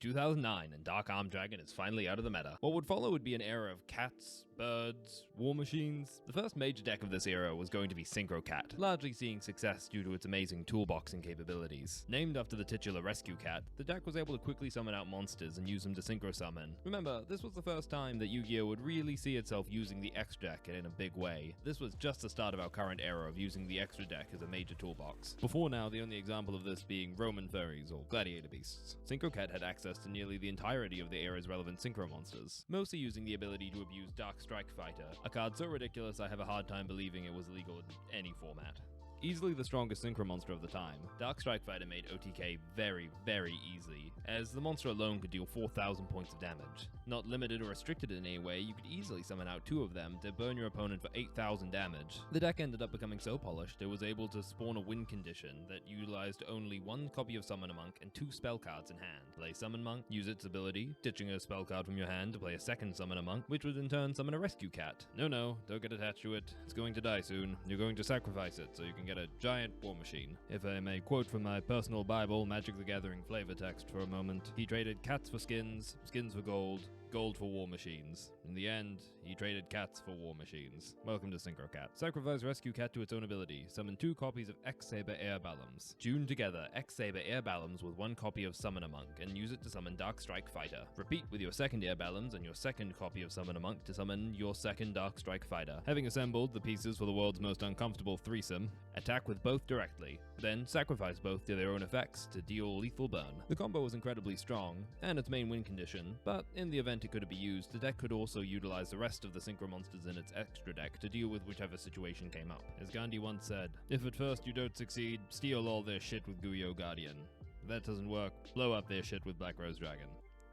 2009 and Dark Armed Dragon is finally out of the meta. What would follow would be an era of cats, birds, war machines. The first major deck of this era was going to be Synchro Cat, largely seeing success due to its amazing toolboxing capabilities. Named after the titular rescue cat, the deck was able to quickly summon out monsters and use them to synchro summon. Remember, this was the first time that Yu-Gi-Oh would really see itself using the extra deck in a big way. This was just the start of our current era of using the extra deck as a major toolbox. Before now, the only example of this being Roman furries or gladiator beasts. Synchro Cat had access to nearly the entirety of the era's relevant synchro monsters, mostly using the ability to abuse Dark Strike Fighter, a card so ridiculous I have a hard time believing it was legal in any format. Easily the strongest synchro monster of the time, Dark Strike Fighter made OTK very, very easy, as the monster alone could deal 4,000 points of damage. Not limited or restricted in any way, you could easily summon out 2 of them to burn your opponent for 8,000 damage. The deck ended up becoming so polished it was able to spawn a win condition that utilized only 1 copy of Summon a Monk and 2 spell cards in hand. Play Summon Monk, use its ability, ditching a spell card from your hand to play a second Summon a Monk, which would in turn summon a Rescue Cat. No, don't get attached to it. It's going to die soon. You're going to sacrifice it so you can get a giant war machine. If I may quote from my personal Bible, Magic the Gathering flavor text for a moment, he traded cats for skins, skins for gold, gold for war machines. In the end, he traded cats for war machines. Welcome to Synchro Cat. Sacrifice Rescue Cat to its own ability. Summon 2 copies of X-Saber Air Ballums. Tune together X-Saber Air Ballums with 1 copy of Summon a Monk and use it to summon Dark Strike Fighter. Repeat with your second Air Ballums and your second copy of Summon a Monk to summon your second Dark Strike Fighter. Having assembled the pieces for the world's most uncomfortable threesome, attack with both directly. Then sacrifice both to their own effects to deal lethal burn. The combo was incredibly strong, and its main win condition, but in the event it could be used, the deck could also utilize the rest of the synchro monsters in its extra deck to deal with whichever situation came up. As Gandhi once said, if at first you don't succeed, steal all their shit with Yugioh Guardian. If that doesn't work, blow up their shit with Black Rose Dragon.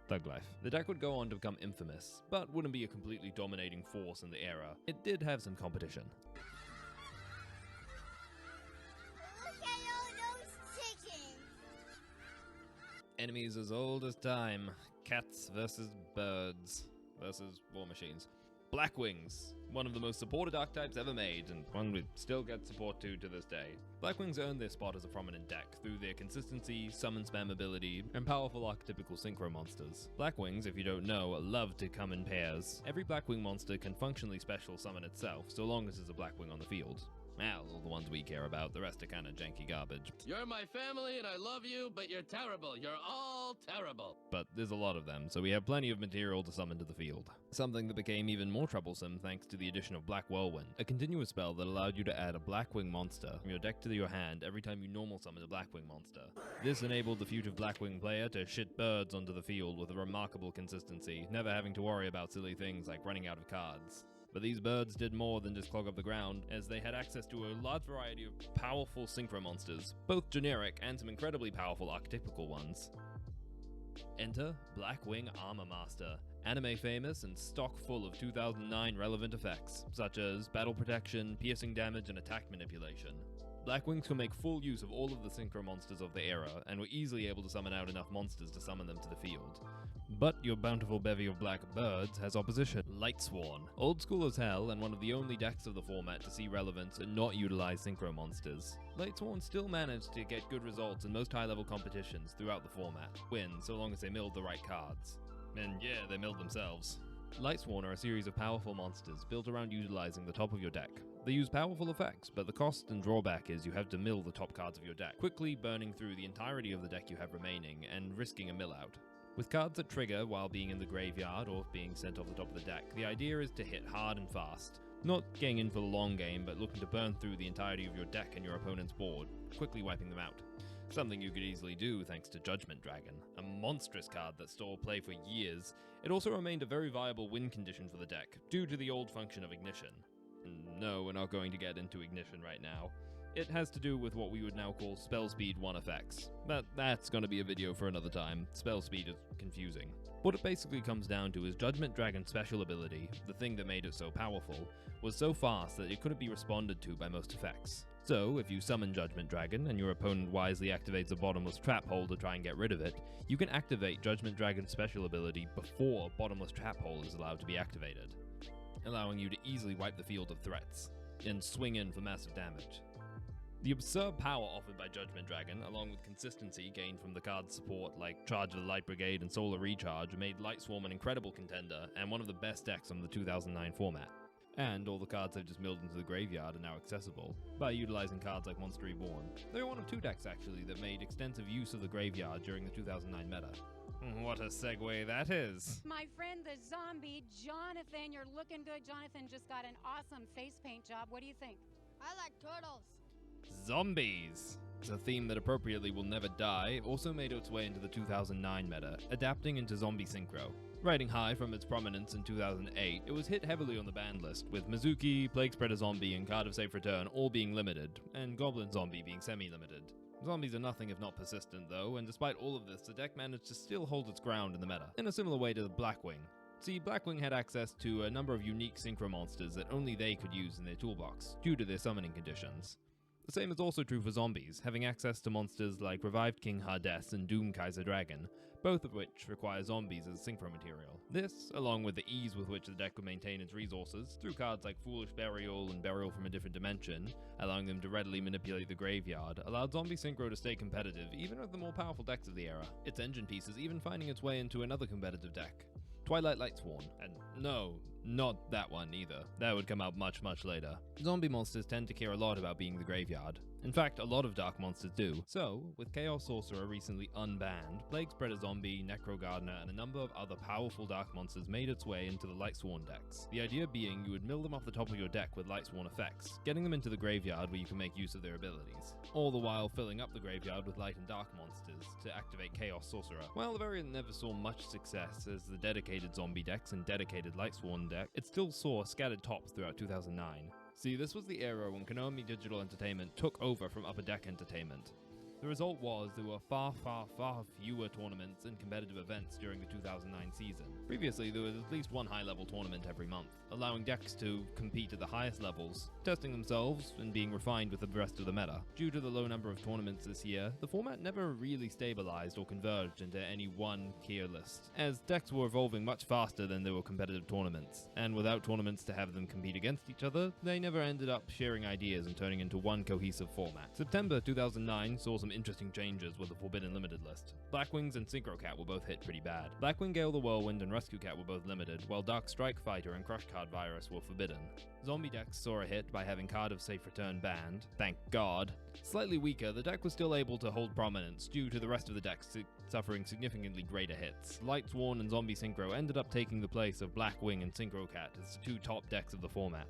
Thug life. The deck would go on to become infamous, but wouldn't be a completely dominating force in the era. It did have some competition. Enemies as old as time. Cats versus birds versus war machines. Blackwings, one of the most supported archetypes ever made, and one we still get support to this day. Blackwings earned their spot as a prominent deck through their consistency, summon spam ability, and powerful archetypical synchro monsters. Blackwings, if you don't know, love to come in pairs. Every Blackwing monster can functionally special summon itself, so long as there's a Blackwing on the field. Well, all the ones we care about, the rest are kinda janky garbage. You're my family and I love you, but you're terrible. You're all terrible. But there's a lot of them, so we have plenty of material to summon to the field. Something that became even more troublesome thanks to the addition of Black Whirlwind, a continuous spell that allowed you to add a Blackwing monster from your deck to your hand every time you normal summon a Blackwing monster. This enabled the future Blackwing player to shit birds onto the field with a remarkable consistency, never having to worry about silly things like running out of cards. But these birds did more than just clog up the ground, as they had access to a large variety of powerful synchro monsters, both generic and some incredibly powerful archetypical ones. Enter Blackwing Armor Master, anime famous and stock full of 2009 relevant effects, such as battle protection, piercing damage, and attack manipulation. Blackwings could make full use of all of the synchro monsters of the era, and were easily able to summon out enough monsters to summon them to the field. But your bountiful bevy of black birds has opposition. LIGHTSWORN. Old school as hell, and one of the only decks of the format to see relevance and not utilize synchro monsters. LIGHTSWORN still managed to get good results in most high-level competitions throughout the format, win so long as they milled the right cards. And yeah, they milled themselves. LIGHTSWORN are a series of powerful monsters built around utilizing the top of your deck. They use powerful effects, but the cost and drawback is you have to mill the top cards of your deck, quickly burning through the entirety of the deck you have remaining and risking a mill out. With cards that trigger while being in the graveyard or being sent off the top of the deck, the idea is to hit hard and fast. Not getting in for the long game, but looking to burn through the entirety of your deck and your opponent's board, quickly wiping them out. Something you could easily do thanks to Judgment Dragon, a monstrous card that stole play for years. It also remained a very viable win condition for the deck, due to the old function of Ignition. No, we're not going to get into Ignition right now. It has to do with what we would now call Spell Speed 1 effects. But that's going to be a video for another time. Spell Speed is confusing. What it basically comes down to is Judgment Dragon's special ability, the thing that made it so powerful, was so fast that it couldn't be responded to by most effects. So, if you summon Judgment Dragon and your opponent wisely activates a Bottomless Trap Hole to try and get rid of it, you can activate Judgment Dragon's special ability before Bottomless Trap Hole is allowed to be activated, allowing you to easily wipe the field of threats and swing in for massive damage. The absurd power offered by Judgment Dragon, along with consistency gained from the card's support like Charge of the Light Brigade and Solar Recharge, made LIGHTSWORN an incredible contender and one of the best decks on the 2009 format. And all the cards they've just milled into the graveyard are now accessible by utilizing cards like Monster Reborn. They were one of two decks actually that made extensive use of the graveyard during the 2009 meta. What a segue that is. My friend the zombie, Jonathan, you're looking good. Jonathan just got an awesome face paint job. What do you think? I like turtles. Zombies. It's a theme that appropriately will never die, also made its way into the 2009 meta, adapting into zombie synchro. Riding high from its prominence in 2008, it was hit heavily on the ban list, with Mizuki, Plague Spreader Zombie, and Card of Safe Return all being limited, and Goblin Zombie being semi-limited. Zombies are nothing if not persistent though, and despite all of this, the deck managed to still hold its ground in the meta, in a similar way to the BLACKWING. See, BLACKWING had access to a number of unique synchro monsters that only they could use in their toolbox, due to their summoning conditions. The same is also true for zombies, having access to monsters like Revived King Hades and Doom Kaiser Dragon, both of which require zombies as synchro material. This, along with the ease with which the deck would maintain its resources, through cards like Foolish Burial and Burial from a Different Dimension, allowing them to readily manipulate the graveyard, allowed zombie synchro to stay competitive even with the more powerful decks of the era, its engine pieces even finding its way into another competitive deck, Twilight LIGHTSWORN, and no, not that one either. That would come out much later. Zombie monsters tend to care a lot about being the graveyard. In fact, a lot of dark monsters do. So, with Chaos Sorcerer recently unbanned, Plague Spreader Zombie, Necro Gardener, and a number of other powerful dark monsters made its way into the LIGHTSWORN decks. The idea being you would mill them off the top of your deck with LIGHTSWORN effects, getting them into the graveyard where you can make use of their abilities, all the while filling up the graveyard with light and dark monsters to activate Chaos Sorcerer. While the variant never saw much success as the dedicated zombie decks and dedicated LIGHTSWORN deck, it still saw scattered tops throughout 2009. See, this was the era when Konami Digital Entertainment took over from Upper Deck Entertainment. The result was there were far fewer tournaments and competitive events during the 2009 season. Previously, there was at least one high-level tournament every month, allowing decks to compete at the highest levels, testing themselves and being refined with the rest of the meta. Due to the low number of tournaments this year, the format never really stabilized or converged into any one tier list, as decks were evolving much faster than there were competitive tournaments, and without tournaments to have them compete against each other, they never ended up sharing ideas and turning into one cohesive format. September 2009 saw some interesting changes with the Forbidden Limited list. Blackwings and Synchro Cat were both hit pretty bad. Blackwing Gale the Whirlwind and Rescue Cat were both limited, while Dark Strike Fighter and Crush Card Virus were forbidden. Zombie decks saw a hit by having Card of Safe Return banned, thank God. Slightly weaker, the deck was still able to hold prominence due to the rest of the decks suffering significantly greater hits. LIGHTSWORN and Zombie Synchro ended up taking the place of Blackwing and Synchro Cat as the two top decks of the format.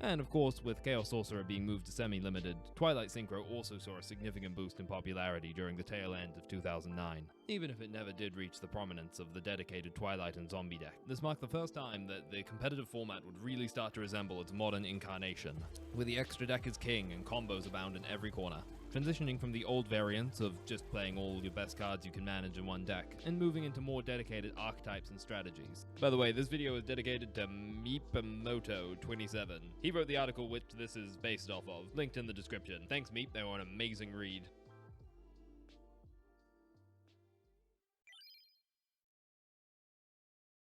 And of course, with Chaos Sorcerer being moved to semi-limited, Twilight Synchro also saw a significant boost in popularity during the tail end of 2009, even if it never did reach the prominence of the dedicated Twilight and Zombie deck. This marked the first time that the competitive format would really start to resemble its modern incarnation, where the extra deck is king and combos abound in every corner. Transitioning from the old variants of just playing all your best cards you can manage in one deck, and moving into more dedicated archetypes and strategies. By the way, this video is dedicated to Meepamoto27. He wrote the article which this is based off of, linked in the description. Thanks Meep, they were an amazing read.